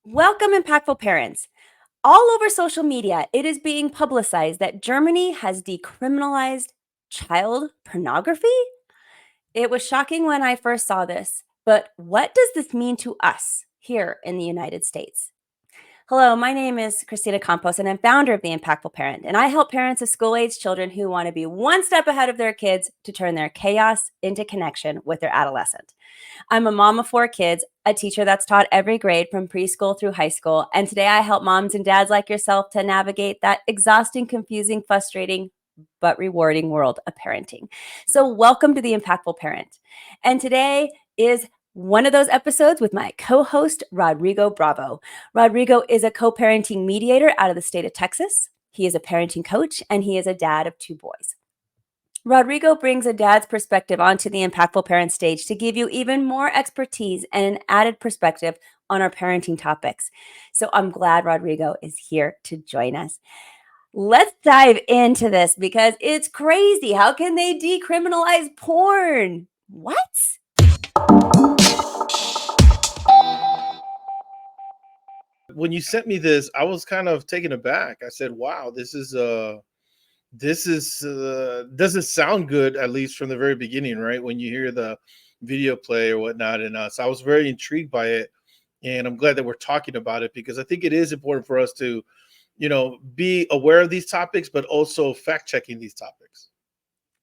Welcome, impactful parents. All over social media, it is being publicized that Germany has decriminalized child pornography. It was shocking when I first saw this, but what does this mean to us here in the United States? Hello, my name is Christina Campos, and I'm founder of The Impactful Parent. And I help parents of school age children who want to be one step ahead of their kids to turn their chaos into connection with their adolescent. I'm a mom of 4 kids, a teacher that's taught every grade from preschool through high school. And today I help moms and dads like yourself to navigate that exhausting, confusing, frustrating, but rewarding world of parenting. So, welcome to The Impactful Parent. And today is one of those episodes with my co host, Rodrigo Bravo. Rodrigo is a co parenting mediator out of the state of Texas. He is a parenting coach and he is a dad of 2 boys. Rodrigo brings a dad's perspective onto the Impactful Parent stage to give you even more expertise and an added perspective on our parenting topics. So I'm glad Rodrigo is here to join us. Let's dive into this because it's crazy. How can they decriminalize porn? What? When you sent me this, I was kind of taken aback. I said, "Wow, this doesn't sound good, at least from the very beginning, right? When you hear the video play or whatnot." And so I was very intrigued by it, and I'm glad that we're talking about it because I think it is important for us to, be aware of these topics, but also fact checking these topics.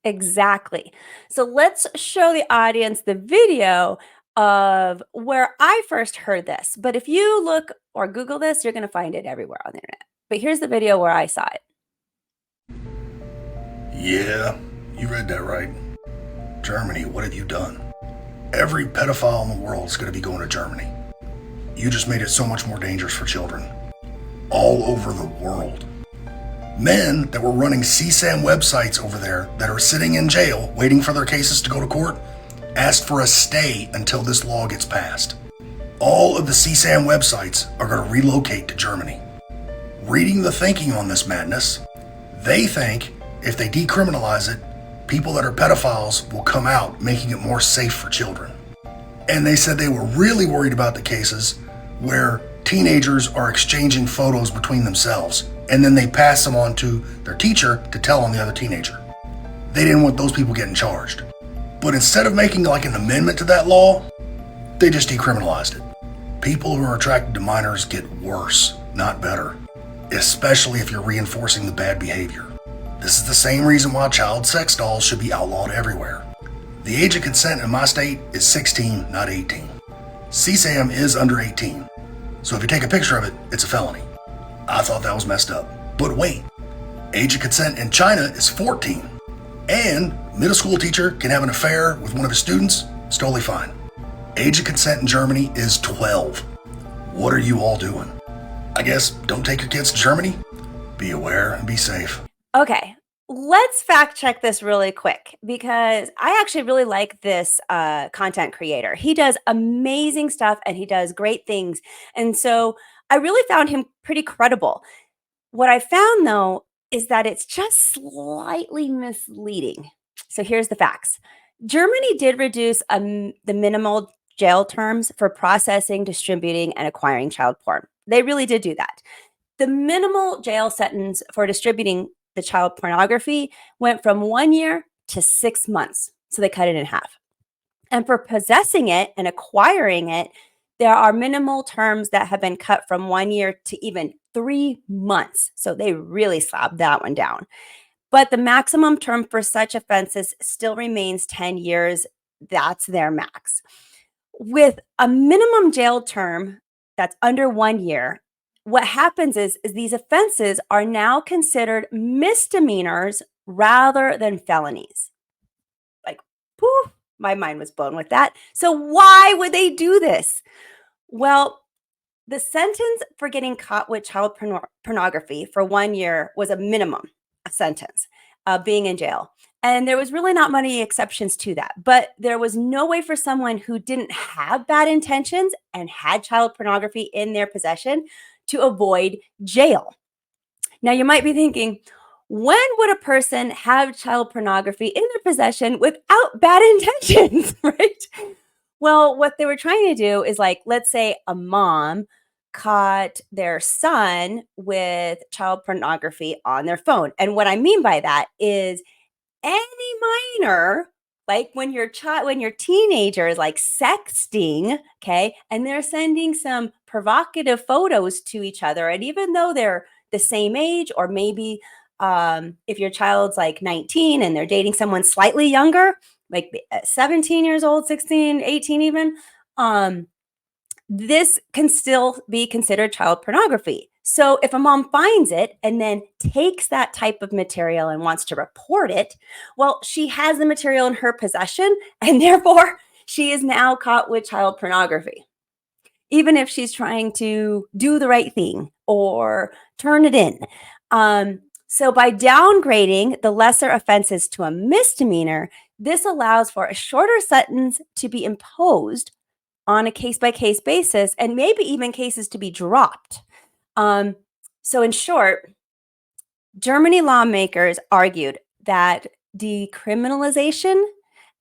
Exactly. So let's show the audience the video of where I first heard this. But if you look or Google this, you're going to find it everywhere on the internet. But here's the video where I saw it. Yeah, you read that right. Germany, what have you done? Every pedophile in the world is going to be going to Germany. You just made it so much more dangerous for children. All over the world. Men that were running CSAM websites over there that are sitting in jail waiting for their cases to go to court asked for a stay until this law gets passed. All of the CSAM websites are going to relocate to Germany. Reading the thinking on this madness, they think if they decriminalize it, people that are pedophiles will come out, making it more safe for children. And they said they were really worried about the cases where teenagers are exchanging photos between themselves, and then they pass them on to their teacher to tell on the other teenager. They didn't want those people getting charged. But instead of making like an amendment to that law, they just decriminalized it. People who are attracted to minors get worse, not better, especially if you're reinforcing the bad behavior. This is the same reason why child sex dolls should be outlawed everywhere. The age of consent in my state is 16, not 18. CSAM is under 18. So if you take a picture of it, it's a felony. I thought that was messed up. But wait, age of consent in China is 14. And middle school teacher can have an affair with one of his students, it's totally fine. Age of consent in Germany is 12. What are you all doing? I guess don't take your kids to Germany. Be aware and be safe. Okay, let's fact check this really quick because I actually really like this content creator. He does amazing stuff and he does great things. And so I really found him pretty credible. What I found though is that it's just slightly misleading. So here's the facts. Germany did reduce the minimal jail terms for processing, distributing, and acquiring child porn. They really did do that. The minimal jail sentence for distributing the child pornography went from 1 year to 6 months. So they cut it in half. And for possessing it and acquiring it, there are minimal terms that have been cut from 1 year to even 3 months. So they really slapped that one down. But the maximum term for such offenses still remains 10 years. That's their max. With a minimum jail term that's under 1 year, what happens is these offenses are now considered misdemeanors rather than felonies. Like, poof, my mind was blown with that. So why would they do this? Well, the sentence for getting caught with child pornography for 1 year was a minimum sentence of being in jail. And there was really not many exceptions to that. But there was no way for someone who didn't have bad intentions and had child pornography in their possession to avoid jail. Now, you might be thinking, when would a person have child pornography in their possession without bad intentions, right? Well, what they were trying to do is, like, let's say a mom caught their son with child pornography on their phone. And what I mean by that is any minor, like when your teenager is like sexting, okay, and they're sending some provocative photos to each other, and even though they're the same age, or maybe if your child's like 19 and they're dating someone slightly younger, like 17 years old, 16, 18 even, this can still be considered child pornography. So if a mom finds it and then takes that type of material and wants to report it, well, she has the material in her possession, and therefore she is now caught with child pornography, even if she's trying to do the right thing or turn it in. So by downgrading the lesser offenses to a misdemeanor, this allows for a shorter sentence to be imposed on a case-by-case basis, and maybe even cases to be dropped. So in short, Germany lawmakers argued that decriminalization,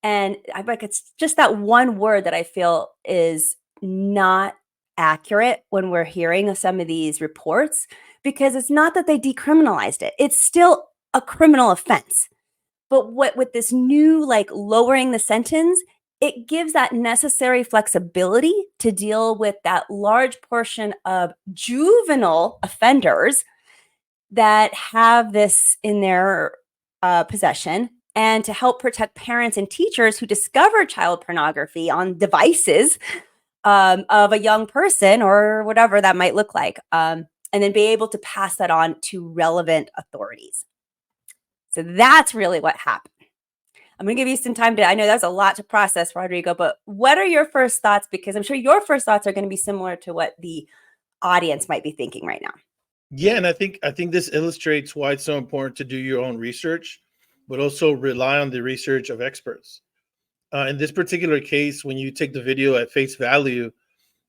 and it's just that one word that I feel is not accurate when we're hearing of some of these reports, because it's not that they decriminalized it. It's still a criminal offense. But what with this new, like, lowering the sentence, it gives that necessary flexibility to deal with that large portion of juvenile offenders that have this in their possession, and to help protect parents and teachers who discover child pornography on devices of a young person or whatever that might look like, and then be able to pass that on to relevant authorities. So that's really what happened. I'm going to give you some time I know that's a lot to process, Rodrigo, but what are your first thoughts? Because I'm sure your first thoughts are going to be similar to what the audience might be thinking right now. Yeah, and I think this illustrates why it's so important to do your own research, but also rely on the research of experts. In this particular case, when you take the video at face value,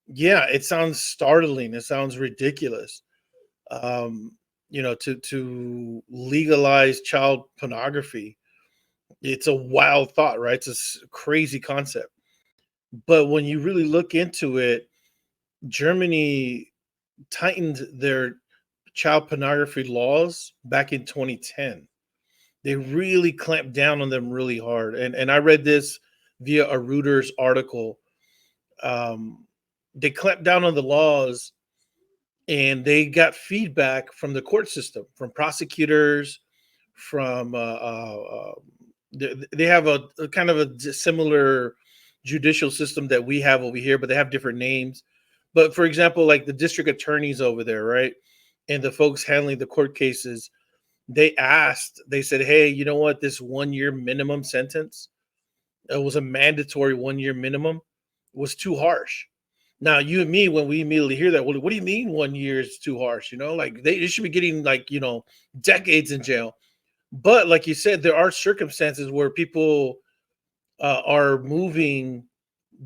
yeah, it sounds startling. It sounds ridiculous. To legalize child pornography, it's a wild thought, right? It's a crazy concept. But when you really look into it, Germany tightened their child pornography laws back in 2010. They really clamped down on them really hard. And I read this via a Reuters article. They clamped down on the laws, and they got feedback from the court system, from prosecutors, from they have a kind of a similar judicial system that we have over here, but they have different names. But for example, like the district attorneys over there, right? And the folks handling the court cases, they said, hey, you know what? This 1 year minimum sentence, it was a mandatory 1 year minimum, was too harsh. Now, you and me, when we immediately hear that, well, what do you mean 1 year is too harsh? Like they should be getting, like, decades in jail. But like you said, there are circumstances where people are moving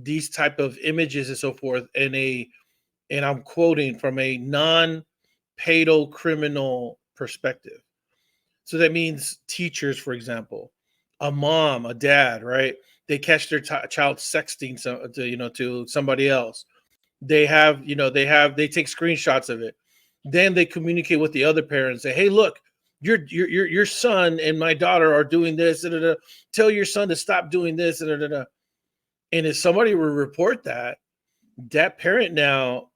these type of images and so forth and I'm quoting, from a non-pedal criminal perspective. So that means teachers, for example, a mom, a dad, right? They catch their child sexting to somebody else. They take screenshots of it. Then they communicate with the other parents, say, hey, look, your son and my daughter are doing this. Da, da, da. Tell your son to stop doing this. Da, da, da. And if somebody will report that, that parent now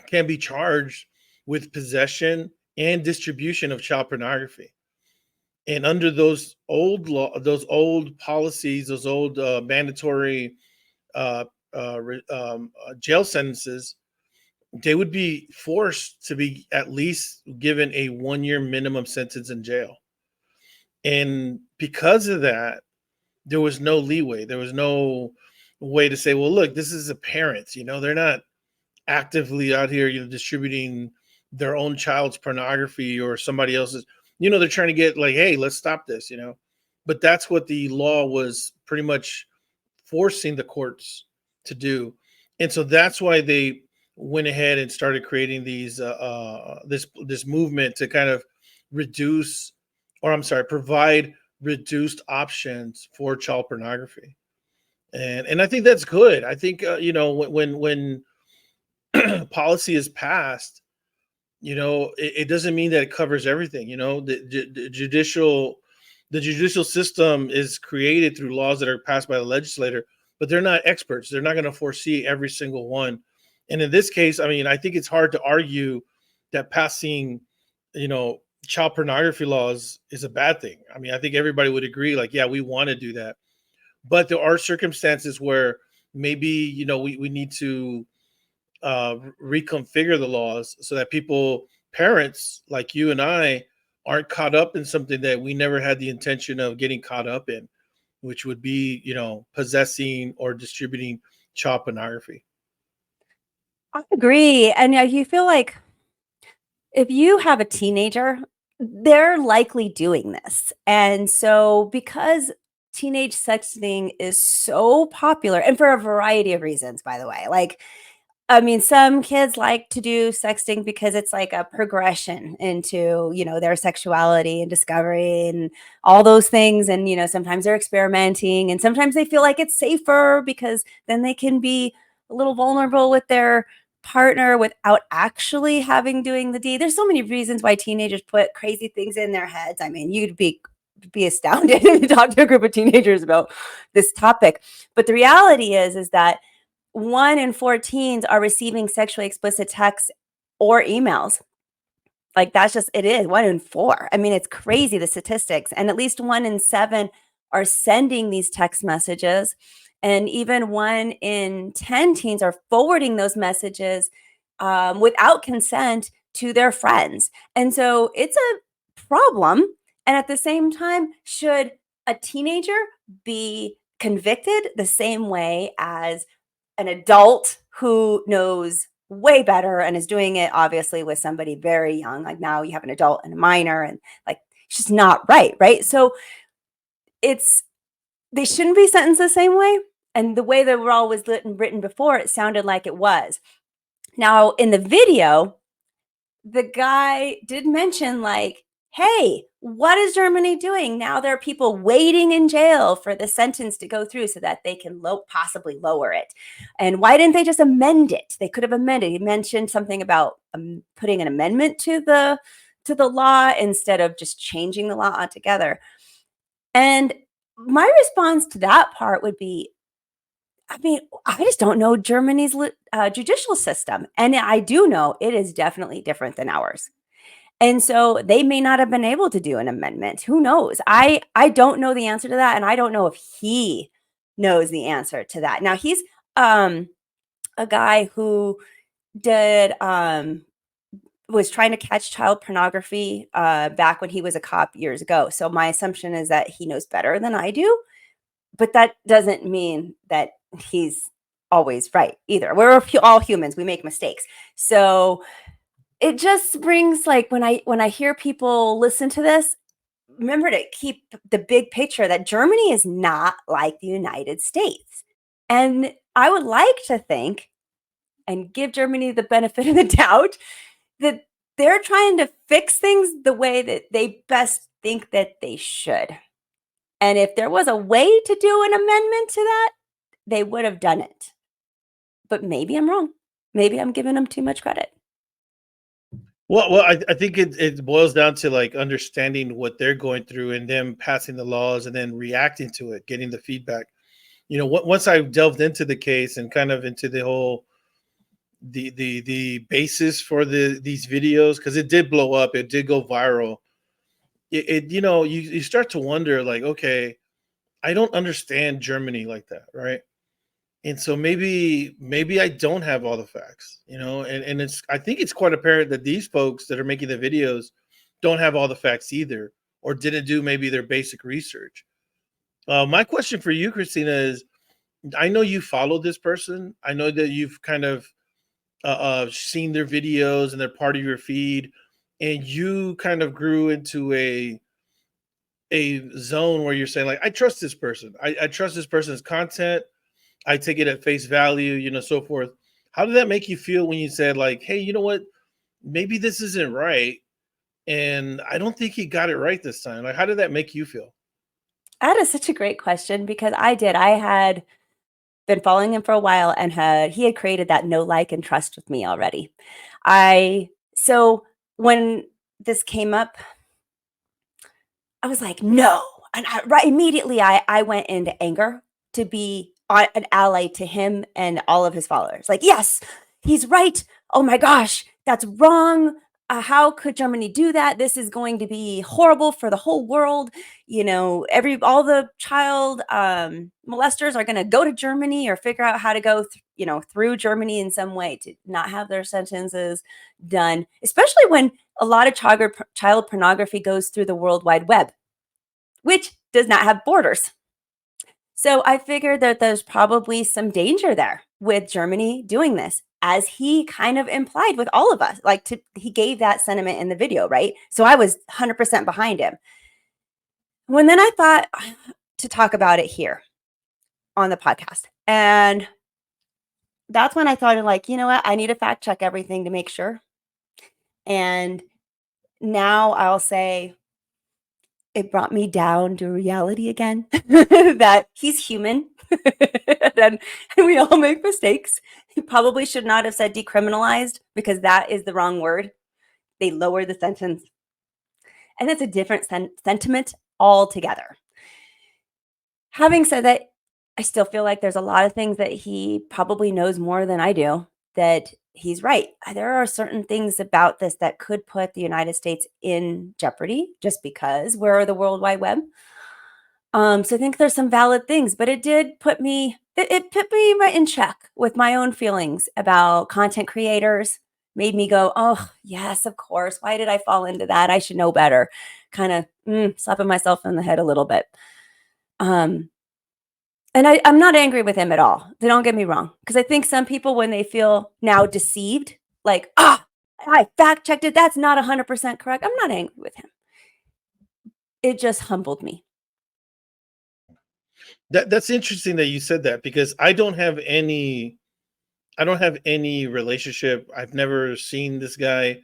can be charged with possession and distribution of child pornography. And under those old policies, those old mandatory uh, jail sentences, they would be forced to be at least given a 1 year minimum sentence in jail. And because of that, there was no leeway. There was no way to say, well, look, this is a parent, they're not actively out here, distributing their own child's pornography or somebody else's. They're trying to get, like, hey, let's stop this. But that's what the law was pretty much forcing the courts to do. And so that's why they went ahead and started creating these this movement to kind of provide reduced options for child pornography. And I think that's good. I think when policy is passed, it doesn't mean that it covers everything. The judicial system is created through laws that are passed by the legislator, but they're not experts. They're not going to foresee every single one. And in this case, I mean, I think it's hard to argue that passing, you know, child pornography laws is a bad thing. I mean, I think everybody would agree, like, yeah, we want to do that. But there are circumstances where maybe, we need to reconfigure the laws so that parents like you and I, aren't caught up in something that we never had the intention of getting caught up in, which would be, possessing or distributing child pornography. I agree. And you feel like if you have a teenager, they're likely doing this. And so because teenage sexting is so popular and for a variety of reasons, by the way, like I mean, some kids like to do sexting because it's like a progression into, their sexuality and discovery and all those things. And, sometimes they're experimenting and sometimes they feel like it's safer because then they can be a little vulnerable with their partner without actually having doing the deed. There's so many reasons why teenagers put crazy things in their heads. I mean, you'd be astounded if you talk to a group of teenagers about this topic. But the reality is that 1 in 4 teens are receiving sexually explicit texts or emails. Like that's just, it is 1 in 4. I mean, it's crazy, the statistics. And at least 1 in 7 are sending these text messages. And even 1 in 10 teens are forwarding those messages without consent to their friends. And so it's a problem. And at the same time, should a teenager be convicted the same way as an adult who knows way better and is doing it obviously with somebody very young? Like now you have an adult and a minor, and like it's just not right, right? So they shouldn't be sentenced the same way. And the way the law was written before, it sounded like it was. Now in the video, the guy did mention like, hey, what is Germany doing? Now there are people waiting in jail for the sentence to go through so that they can possibly lower it. And why didn't they just amend it? They could have amended. He mentioned something about putting an amendment to the law instead of just changing the law altogether. And my response to that part would be, I mean, I just don't know Germany's judicial system. And I do know it is definitely different than ours. And so they may not have been able to do an amendment. Who knows? I don't know the answer to that. And I don't know if he knows the answer to that. Now he's a guy who did was trying to catch child pornography back when he was a cop years ago. So my assumption is that he knows better than I do. But that doesn't mean that he's always right either. We're all humans. We make mistakes. So it just brings like when I hear people listen to this, remember to keep the big picture that Germany is not like the United States. And I would like to think and give Germany the benefit of the doubt that they're trying to fix things the way that they best think that they should. And if there was a way to do an amendment to that, they would have done it. But maybe I'm wrong. Maybe I'm giving them too much credit. Well, I think it boils down to like understanding what they're going through and them passing the laws and then reacting to it, getting the feedback. Once I delved into the case and kind of into the whole the basis for these videos, because it did blow up, it did go viral. You start to wonder like, okay, I don't understand Germany like that, right? And so maybe I don't have all the facts, and I think it's quite apparent that these folks that are making the videos don't have all the facts either, or didn't do maybe their basic research. My question for you, Christina, is I know you follow this person. I know that you've kind of seen their videos and they're part of your feed, and you kind of grew into a zone where you're saying like, I trust this person. I trust this person's content. I take it at face value, so forth. How did that make you feel when you said like, hey, you know what? Maybe this isn't right. And I don't think he got it right this time. Like, how did that make you feel? That is such a great question because I did. I had been following him for a while, and he had created that know, like, and trust with me already. So when this came up, I was like, "No." And right immediately I went into anger to be an ally to him and all of his followers. Like, "Yes, he's right. Oh my gosh, that's wrong. How could Germany do that? This is going to be horrible for the whole world. All the child molesters are going to go to Germany or figure out how to go, through Germany in some way to not have their sentences done, especially when a lot of child pornography goes through the World Wide Web, which does not have borders. So I figured that there's probably some danger there with Germany doing this, as he kind of implied with all of us. He gave that sentiment in the video, right? So I was 100% behind him. When then I thought to talk about it here on the podcast. And that's when I thought, like, you know what? I need to fact check everything to make sure. And now I'll say it brought me down to reality again, that he's human and we all make mistakes. He probably should not have said decriminalized, because that is the wrong word. They lowered the sentence. And it's a different sentiment altogether. Having said that, I still feel like there's a lot of things that he probably knows more than I do, that he's right. There are certain things about this that could put the United States in jeopardy just because we're the World Wide Web. So I think there's some valid things, but it did put me, it put me right in check with my own feelings about content creators. Made me go, oh, yes, of course. Why did I fall into that? I should know better. Kind of slapping myself in the head a little bit. And I'm not angry with him at all. Don't get me wrong. Because I think some people, when they feel now deceived, like, I fact checked it, that's not 100% correct. I'm not angry with him. It just humbled me. That's interesting that you said that, because I don't have any relationship. I've never seen this guy,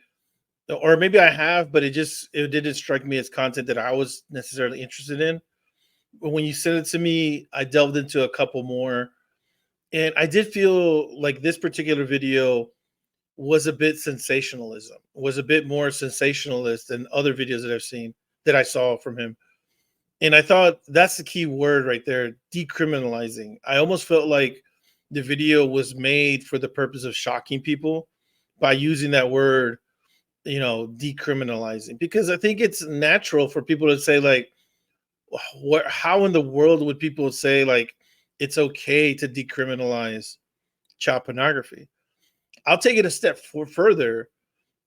or maybe I have, but it didn't strike me as content that I was necessarily interested in. But when you sent it to me, I delved into a couple more, and I did feel like this particular video was a bit sensationalism, was a bit more sensationalist than other videos that I saw from him. And I thought that's the key word right there, decriminalizing. I almost felt like the video was made for the purpose of shocking people by using that word, decriminalizing, because I think it's natural for people to say, like, how in the world would people say, like, it's okay to decriminalize child pornography? I'll take it a step further.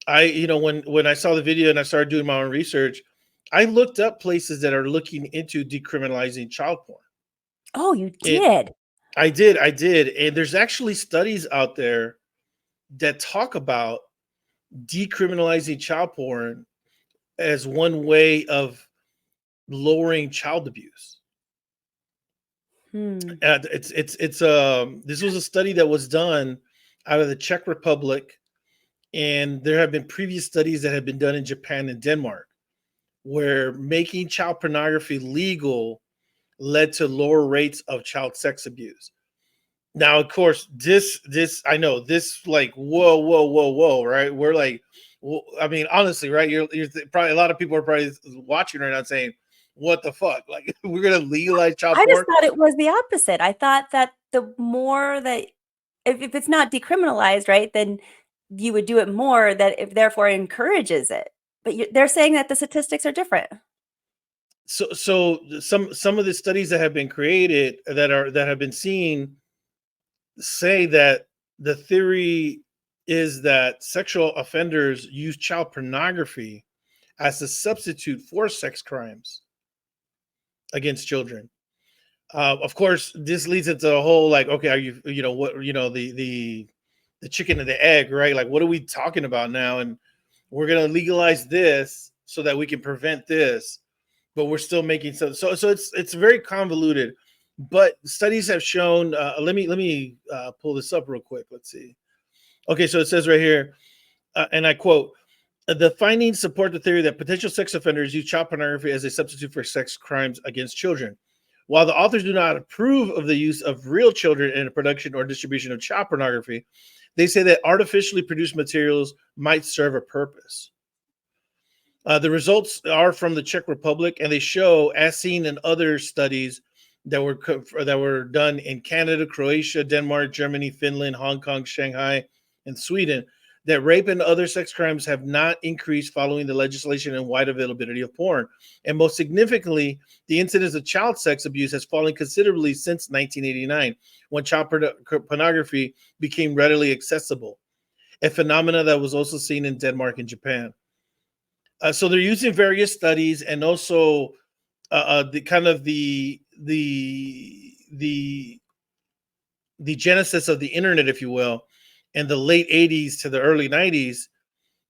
When I saw the video and I started doing my own research, I looked up places that are looking into decriminalizing child porn. Oh, you And did? I did. And there's actually studies out there that talk about decriminalizing child porn as one way of lowering child abuse. Hmm. This was a study that was done out of the Czech Republic, and there have been previous studies that have been done in Japan and Denmark, where making child pornography legal led to lower rates of child sex abuse. Now, of course, this I know this, like, whoa, right? We're like, well, I mean, honestly, right? You're probably, a lot of people are probably watching right now saying, "What the fuck? Like, we're gonna legalize child I just porn?" thought it was the opposite. I thought that the more that if it's not decriminalized, right, then you would do it more, that if therefore encourages it. But they're saying that the statistics are different. So some of the studies that have been created that have been seen say that the theory is that sexual offenders use child pornography as a substitute for sex crimes against children. Of course, this leads into a whole, like, okay, are the chicken and the egg, right? Like, what are we talking about now? And we're gonna legalize this so that we can prevent this, but we're still making so it's very convoluted. But studies have shown. Let me pull this up real quick. Let's see. Okay, so it says right here, and I quote: "The findings support the theory that potential sex offenders use child pornography as a substitute for sex crimes against children. While the authors do not approve of the use of real children in the production or distribution of child pornography, they say that artificially produced materials might serve a purpose. The results are from the Czech Republic, and they show, as seen in other studies that were done in Canada, Croatia, Denmark, Germany, Finland, Hong Kong, Shanghai, and Sweden, that rape and other sex crimes have not increased following the legislation and wide availability of porn. And most significantly, the incidence of child sex abuse has fallen considerably since 1989, when child pornography became readily accessible, a phenomena that was also seen in Denmark and Japan. So they're using various studies, and also the kind of the genesis of the internet, if you will, in the late 80s to the early 90s,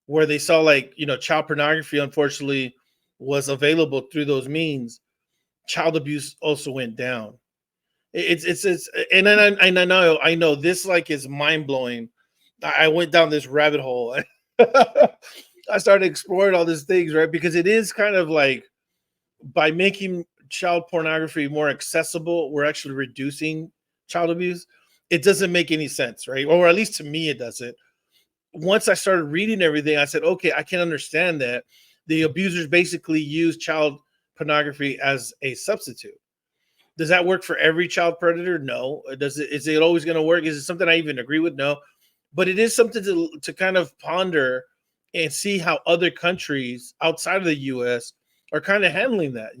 where they saw, like, child pornography unfortunately was available through those means. Child abuse also went down. It's and then I know this, like, is mind blowing. I went down this rabbit hole. I started exploring all these things, right? Because it is kind of like, by making child pornography more accessible, we're actually reducing child abuse. It doesn't make any sense, right? Or at least to me, it doesn't. Once I started reading everything, I said, okay, I can understand that the abusers basically use child pornography as a substitute. Does that work for every child predator? No. Is it always going to work? Is it something I even agree with? No. But it is something to kind of ponder and see how other countries outside of the US are kind of handling that.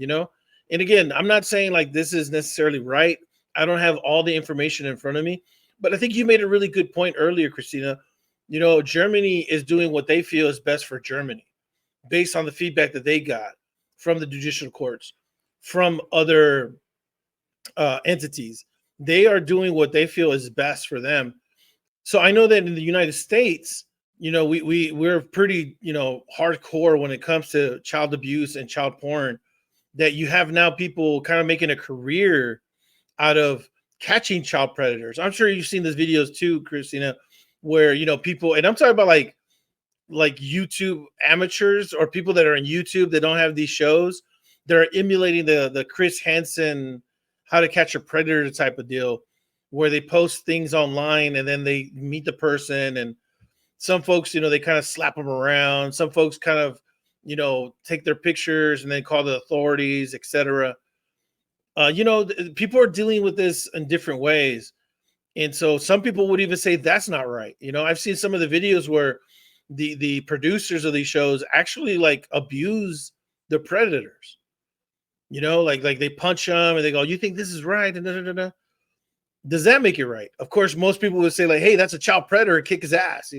And again, I'm not saying like this is necessarily right. I don't have all the information in front of me, but I think you made a really good point earlier, Christina. Germany is doing what they feel is best for Germany based on the feedback that they got from the judicial courts, from other entities. They are doing what they feel is best for them. So I know that in the United States, we're pretty, hardcore when it comes to child abuse and child porn, that you have now people kind of making a career out of catching child predators. I'm sure you've seen these videos too, Christina, where, people, and I'm talking about like YouTube amateurs or people that are in YouTube that don't have these shows. They're emulating the Chris Hansen How to Catch a Predator type of deal, where they post things online and then they meet the person, and some folks, they kind of slap them around. Some folks kind of, take their pictures and then call the authorities, etc. People are dealing with this in different ways. And so some people would even say that's not right. I've seen some of the videos where the producers of these shows actually like abuse the predators. Like they punch them and they go, "You think this is right?" And da, da, da, da. Does that make it right? Of course, most people would say like, "Hey, that's a child predator, kick his ass,"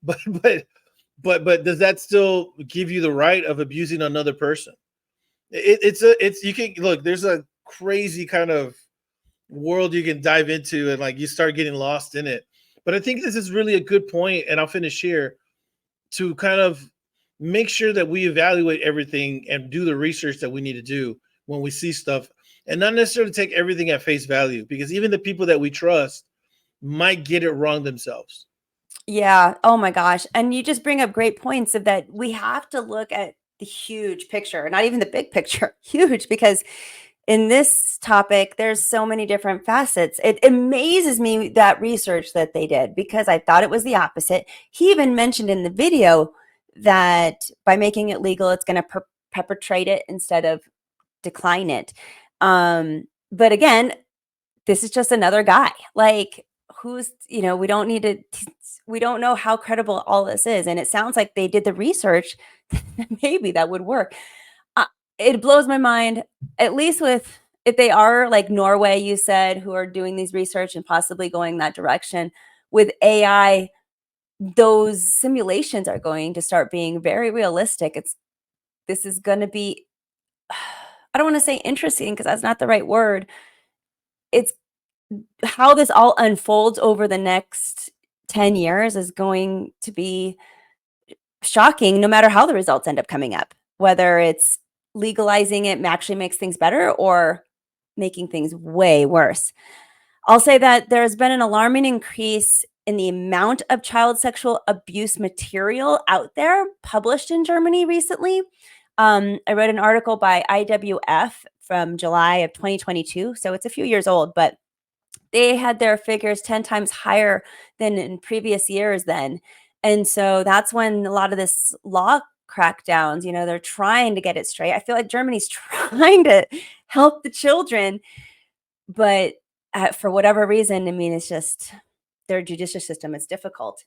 But but does that still give you the right of abusing another person? It's you can look. There's a crazy kind of world you can dive into, and like you start getting lost in it. But I think this is really a good point, and I'll finish here, to kind of make sure that we evaluate everything and do the research that we need to do when we see stuff, and not necessarily take everything at face value, because even the people that we trust might get it wrong themselves. Yeah. Oh my gosh. And you just bring up great points of that we have to look at the huge picture, not even the big picture, huge, because in this topic, there's so many different facets. It amazes me that research that they did, because I thought it was the opposite. He even mentioned in the video that by making it legal, it's going to perpetrate it instead of decline it. But again, this is just another guy. Like, who's, we don't need to, we don't know how credible all this is. And it sounds like they did the research. Maybe that would work. It blows my mind, at least with, if they are like Norway, you said, who are doing these research and possibly going that direction with AI, those simulations are going to start being very realistic. This is going to be, I don't want to say interesting because that's not the right word. It's how this all unfolds over the next 10 years is going to be shocking, no matter how the results end up coming up, whether it's legalizing it actually makes things better or making things way worse. I'll say that there has been an alarming increase in the amount of child sexual abuse material out there published in Germany recently. I read an article by IWF from July of 2022, so it's a few years old, but they had their figures 10 times higher than in previous years then. And so that's when a lot of this law crackdowns, they're trying to get it straight. I feel like Germany's trying to help the children, but for whatever reason, I mean, it's just their judicial system is difficult.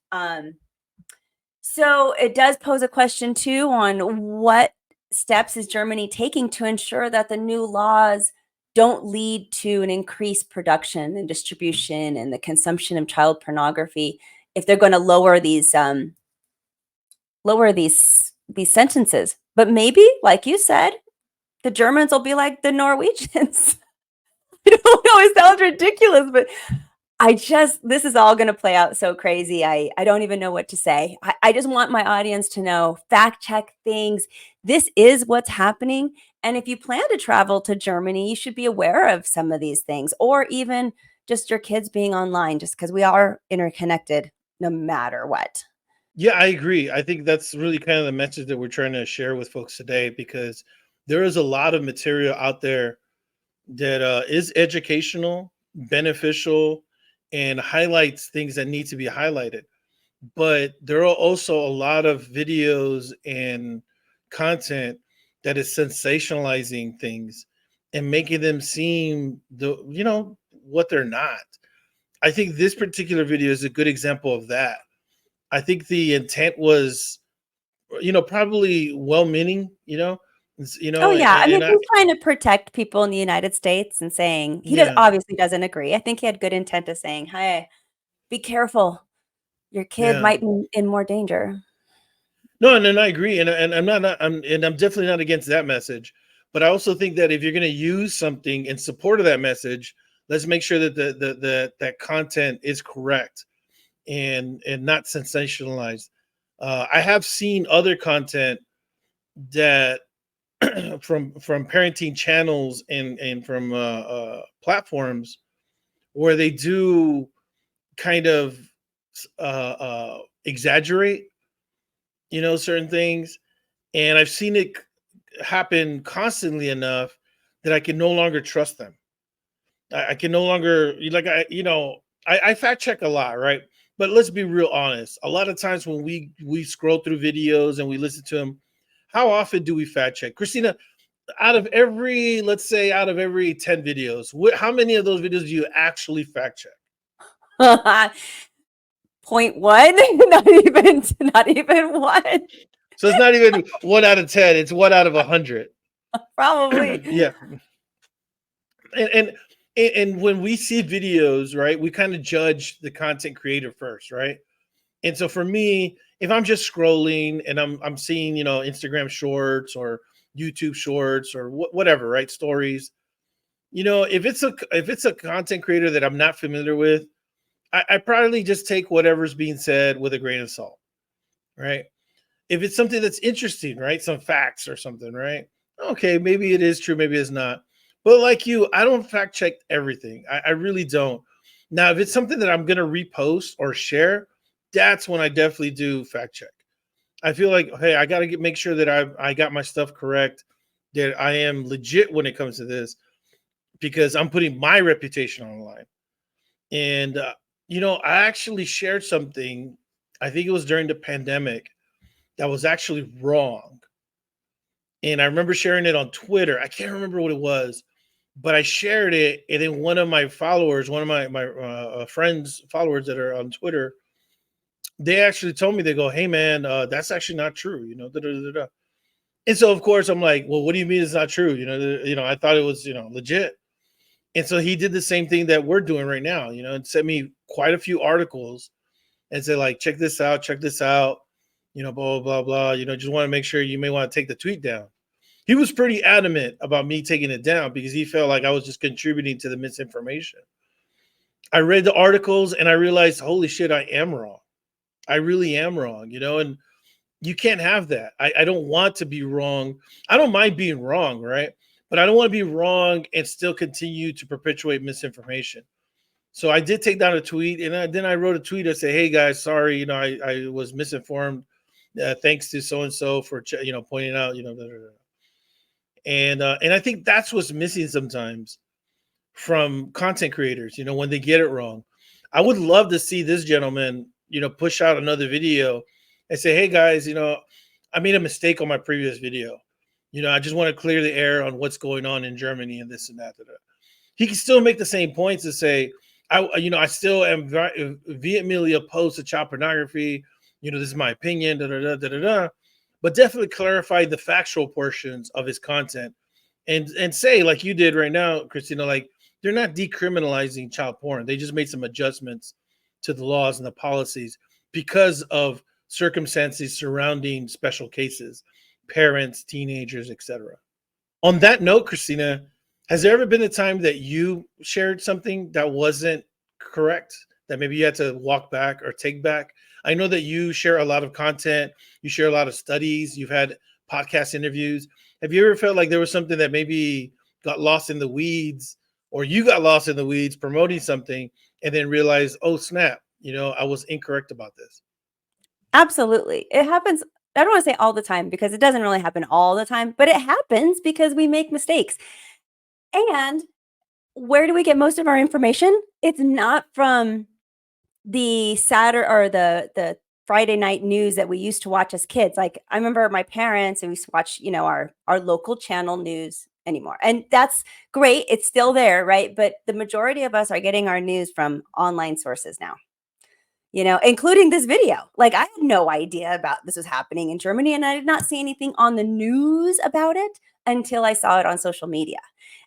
So it does pose a question too on what steps is Germany taking to ensure that the new laws don't lead to an increased production and distribution and the consumption of child pornography if they're going to lower these sentences. But maybe, like you said, the Germans will be like the Norwegians. I don't know, it sounds ridiculous, but this is all going to play out so crazy. I don't even know what to say. I just want my audience to know, fact check things. This is what's happening. And if you plan to travel to Germany, you should be aware of some of these things, or even just your kids being online, just because we are interconnected no matter what. Yeah, I agree. I think that's really kind of the message that we're trying to share with folks today, because there is a lot of material out there that is educational, beneficial, and highlights things that need to be highlighted. But there are also a lot of videos and content that is sensationalizing things and making them seem what they're not. I think this particular video is a good example of that. I think the intent was, probably well-meaning, Oh, yeah. I mean, and I, he's trying to protect people in the United States and saying yeah, obviously doesn't agree. I think he had good intent of saying, hey, be careful. Your kid yeah. might be in more danger. No, and I agree, and I'm definitely not against that message, but I also think that if you're going to use something in support of that message, let's make sure that that content is correct and not sensationalized. I have seen other content that from parenting channels and from platforms where they do kind of exaggerate, certain things, and I've seen it happen constantly enough that I can no longer trust them. I can no longer like I fact check a lot, right? But let's be real honest. A lot of times when we scroll through videos and we listen to them, how often do we fact check? Christina, let's say out of every 10 videos, how many of those videos do you actually fact check? Point one, not even one. So it's not even 1 out of 10, it's 1 out of 100. Probably. Yeah. And and when we see videos, right, we kind of judge the content creator first, right? And so for me, if I'm just scrolling and I'm seeing, Instagram shorts or YouTube shorts or whatever, right, stories, if it's a content creator that I'm not familiar with, I probably just take whatever's being said with a grain of salt, right? If it's something that's interesting, right, some facts or something, right? Okay, maybe it is true, maybe it's not. But like you, I don't fact check everything. I really don't. Now, if it's something that I'm going to repost or share, that's when I definitely do fact check. I feel like, hey, I got to make sure that I got my stuff correct, that I am legit when it comes to this, because I'm putting my reputation on the line. And I actually shared something. I think it was during the pandemic that was actually wrong. And I remember sharing it on Twitter. I can't remember what it was, but I shared it, and then one of my followers, one of my friends, followers that are on Twitter, they actually told me, they go, "Hey man, that's actually not true," Da, da, da, da. And so of course I'm like, "Well, what do you mean it's not true?" I thought it was legit. And so he did the same thing that we're doing right now, and sent me quite a few articles and said, like, check this out, blah blah blah blah. Just want to make sure, you may want to take the tweet down. He was pretty adamant about me taking it down because he felt like I was just contributing to the misinformation. I read the articles and I realized, holy shit, I am wrong. I really am wrong, and you can't have that. I don't want to be wrong. I don't mind being wrong, right? But I don't want to be wrong and still continue to perpetuate misinformation. So I did take down a tweet, and then I wrote a tweet that said, "Hey guys, sorry, I was misinformed. Thanks to so and so for pointing out, da, da, da." And I think that's what's missing sometimes from content creators, when they get it wrong. I would love to see this gentleman, push out another video and say, hey guys, I made a mistake on my previous video. I just want to clear the air on what's going on in Germany and this and that. He can still make the same points and say, I still am vehemently opposed to child pornography. This is my opinion, da da da da da da. But definitely clarify the factual portions of his content, and say, like you did right now, Christina, like they're not decriminalizing child porn. They just made some adjustments to the laws and the policies because of circumstances surrounding special cases, parents, teenagers, etc. On that note, Christina, has there ever been a time that you shared something that wasn't correct, that maybe you had to walk back or take back? I know that you share a lot of content, you share a lot of studies, you've had podcast interviews. Have you ever felt like there was something that maybe got lost in the weeds, or you got lost in the weeds promoting something and then realized, oh, snap, I was incorrect about this? Absolutely. It happens. I don't want to say all the time because it doesn't really happen all the time, but it happens because we make mistakes. And where do we get most of our information? It's not from the Saturday or the Friday night news that we used to watch as kids. Like I remember my parents and we used to watch, our local channel news anymore. And that's great. It's still there, right? But the majority of us are getting our news from online sources now. Including this video. Like I had no idea about this was happening in Germany, and I did not see anything on the news about it until I saw it on social media.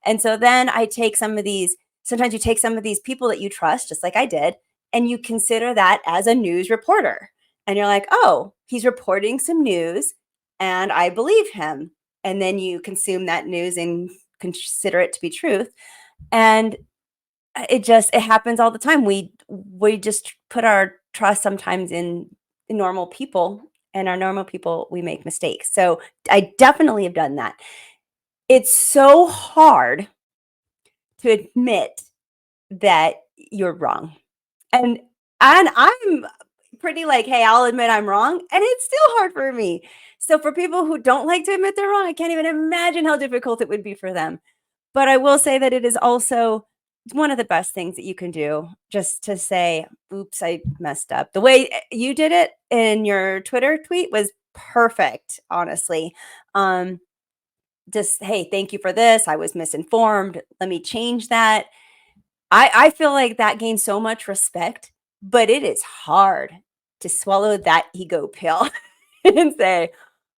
And so then sometimes you take some of these people that you trust, just like I did, and you consider that as a news reporter. And you're like, oh, he's reporting some news and I believe him. And then you consume that news and consider it to be truth. And it happens all the time. We just put our trust sometimes in normal people, and our normal people, we make mistakes. So I definitely have done that. It's so hard to admit that you're wrong. And I'm pretty like, hey, I'll admit I'm wrong. And it's still hard for me. So for people who don't like to admit they're wrong, I can't even imagine how difficult it would be for them. But I will say that it is also one of the best things that you can do, just to say, oops, I messed up. The way you did it in your Twitter tweet was perfect, honestly. Just, hey, thank you for this. I was misinformed. Let me change that. I feel like that gains so much respect, but it is hard to swallow that ego pill and say,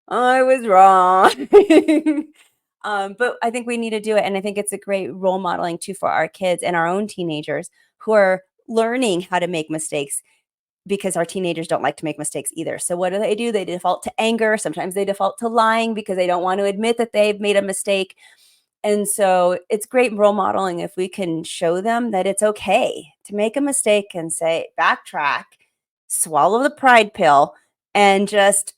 I was wrong. But I think we need to do it. And I think it's a great role modeling too for our kids and our own teenagers who are learning how to make mistakes, because our teenagers don't like to make mistakes either. So what do? They default to anger. Sometimes they default to lying because they don't want to admit that they've made a mistake. And so it's great role modeling if we can show them that it's okay to make a mistake and say, backtrack, swallow the pride pill, and just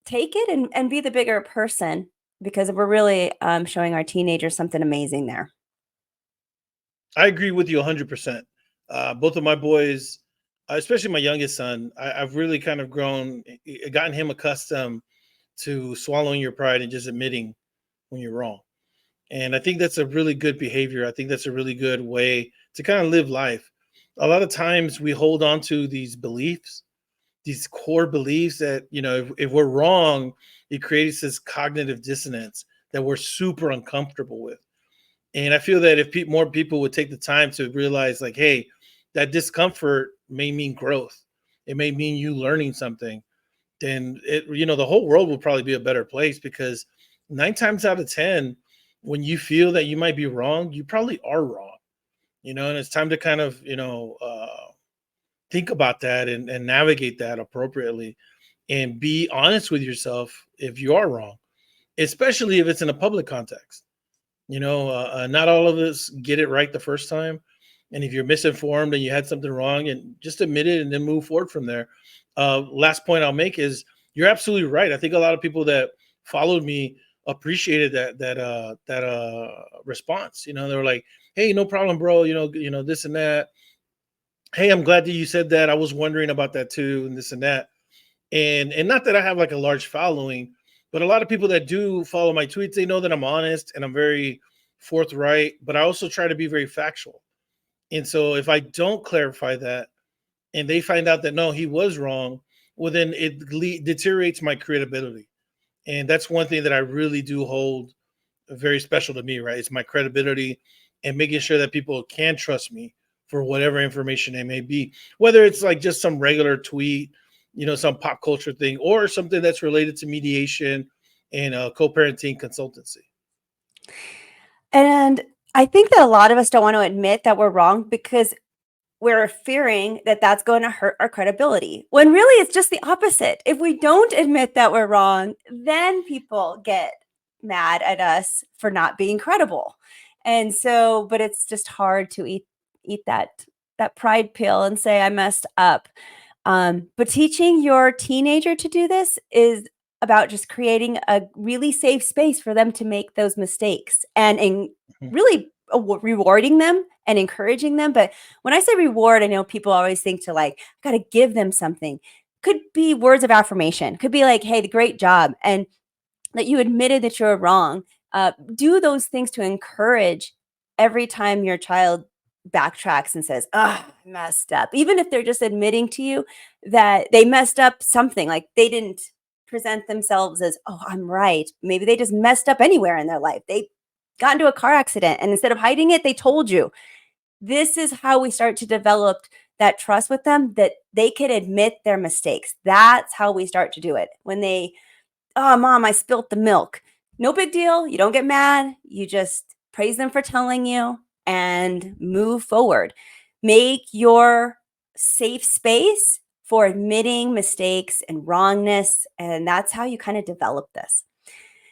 take it and be the bigger person, because we're really showing our teenagers something amazing there. I agree with you 100%. Both of my boys, especially my youngest son, I've really kind of gotten him accustomed to swallowing your pride and just admitting when you're wrong. And I think that's a really good behavior. I think that's a really good way to kind of live life. A lot of times we hold on to these beliefs, these core beliefs that, if we're wrong, it creates this cognitive dissonance that we're super uncomfortable with. And I feel that if more people would take the time to realize, like, hey, that discomfort may mean growth, it may mean you learning something, then the whole world will probably be a better place, because 9 times out of 10, when you feel that you might be wrong, you probably are wrong, and it's time to kind of, think about that and navigate that appropriately and be honest with yourself if you are wrong, especially if it's in a public context. Not all of us get it right the first time. And if you're misinformed and you had something wrong, and just admit it and then move forward from there. Last point I'll make is you're absolutely right. I think a lot of people that followed me appreciated that response. They were like, hey, no problem, bro. This and that. Hey, I'm glad that you said that. I was wondering about that too, and this and that. And not that I have like a large following, But a lot of people that do follow my tweets, they know that I'm honest and I'm very forthright, but I also try to be very factual. And so if I don't clarify that and they find out that no, he was wrong, well, then it deteriorates my credibility. And that's one thing that I really do hold very special to me, right? It's my credibility and making sure that people can trust me for whatever information it may be, whether it's like just some regular tweet, some pop culture thing, or something that's related to mediation and co-parenting consultancy. And I think that a lot of us don't want to admit that we're wrong because we're fearing that that's going to hurt our credibility, when really it's just the opposite. If we don't admit that we're wrong, then people get mad at us for not being credible. And so, but it's just hard to eat that pride pill and say I messed up. But teaching your teenager to do this is about just creating a really safe space for them to make those mistakes and Mhm. really rewarding them and encouraging them. But when I say reward, I know people always think to like, got to give them something. Could be words of affirmation, could be like, hey, great job. And that you admitted that you're wrong. Do those things to encourage every time your child backtracks and says, "Oh, I messed up." Even if they're just admitting to you that they messed up something, like they didn't present themselves as, "Oh, I'm right." Maybe they just messed up anywhere in their life. They got into a car accident and instead of hiding it, they told you. This is how we start to develop that trust with them that they can admit their mistakes. That's how we start to do it. When they, "Oh, mom, I spilt the milk." No big deal. You don't get mad. You just praise them for telling you and move forward. Make your safe space for admitting mistakes and wrongness. And that's how you kind of develop this.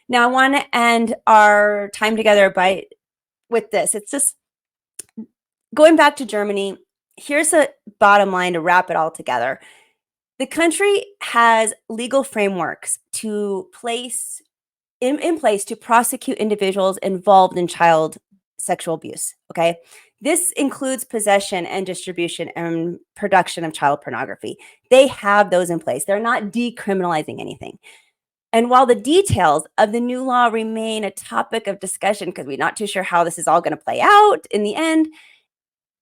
Now, I want to end our time together with this. It's just going back to Germany. Here's a bottom line to wrap it all together. The country has legal frameworks to place in place to prosecute individuals involved in child sexual abuse. Okay. This includes possession and distribution and production of child pornography. They have those in place. They're not decriminalizing anything. And while the details of the new law remain a topic of discussion because we're not too sure how this is all going to play out in the end,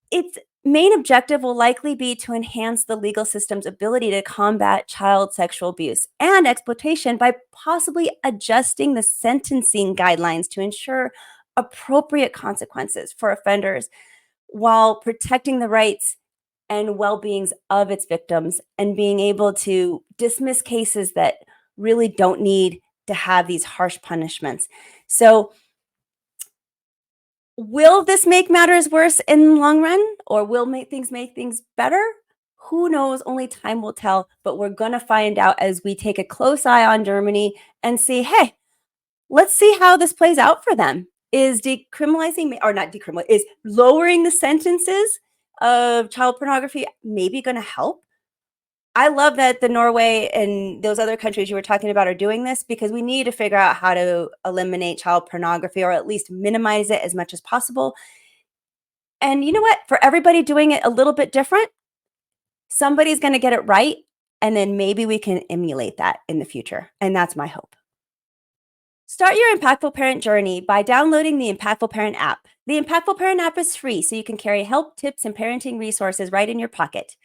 its main objective will likely be to enhance the legal system's ability to combat child sexual abuse and exploitation by possibly adjusting the sentencing guidelines to ensure appropriate consequences for offenders while protecting the rights and well-beings of its victims and being able to dismiss cases that really don't need to have these harsh punishments. So will this make matters worse in the long run, or will make things better? Who knows? Only time will tell. But we're going to find out as we take a close eye on Germany and see, hey, let's see how this plays out for them. Is decriminalizing, or not decriminalizing, is lowering the sentences of child pornography maybe going to help? I love that the Norway and those other countries you were talking about are doing this because we need to figure out how to eliminate child pornography or at least minimize it as much as possible. And you know what? For everybody doing it a little bit different, somebody's going to get it right. And then maybe we can emulate that in the future. And that's my hope. Start your Impactful Parent journey by downloading the Impactful Parent app. The Impactful Parent app is free, so you can carry help, tips, and parenting resources right in your pocket.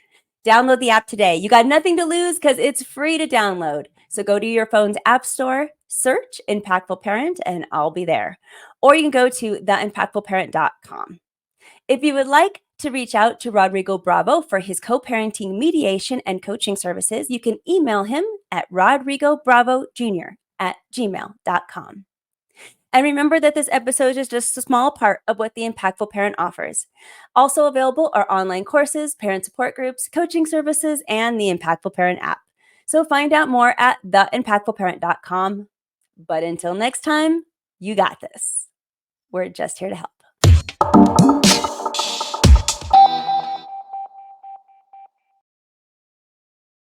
Download the app today. You got nothing to lose because it's free to download. So go to your phone's app store, search Impactful Parent, and I'll be there. Or you can go to theimpactfulparent.com. If you would like to reach out to Rodrigo Bravo for his co-parenting mediation and coaching services, you can email him at rodrigobravo.jr@gmail.com. And remember that this episode is just a small part of what the Impactful Parent offers. Also available are online courses, parent support groups, coaching services, and the Impactful Parent app. So find out more at theimpactfulparent.com. But until next time, you got this. We're just here to help.